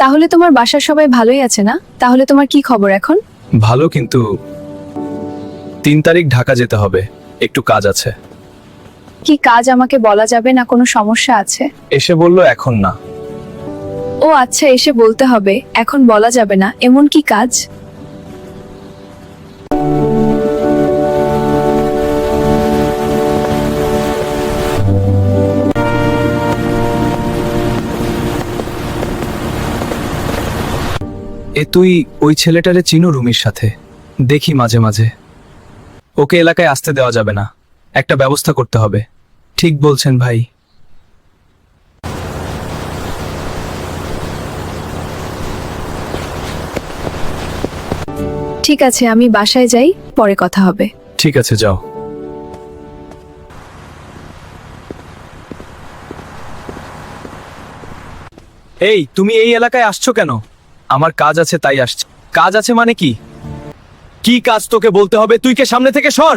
তাহলে তোমার বাসার সবাই ভালোই আছে না? তাহলে তোমার কি খবর এখন? ভালো, কিন্তু 3 তারিখ ঢাকা যেতে হবে, একটু কাজ আছে। কি কাজ আমাকে বলা যাবে না? কোনো সমস্যা আছে? এসে বলল এখন না। ও আচ্ছা, এসে বলতে হবে, এখন বলা যাবে না। এমন কি কাজ? তুই ওই ছেলেটারে চিনো? রুমির সাথে দেখি মাঝে মাঝে। ওকে এলাকায় আসতে দেওয়া যাবে না, একটা ব্যবস্থা করতে হবে। ঠিক বলছেন ভাই। ঠিক আছে, আমি বাসায় যাই, পরে কথা হবে। ঠিক আছে, যাও। এই, তুমি এই এলাকায় আসছো কেন? আমার কাজ আছে তাই আসছি। কাজ আছে মানে কি? কি কাজ তোকে বলতে হবে? তুই কে সামনে থেকে সর।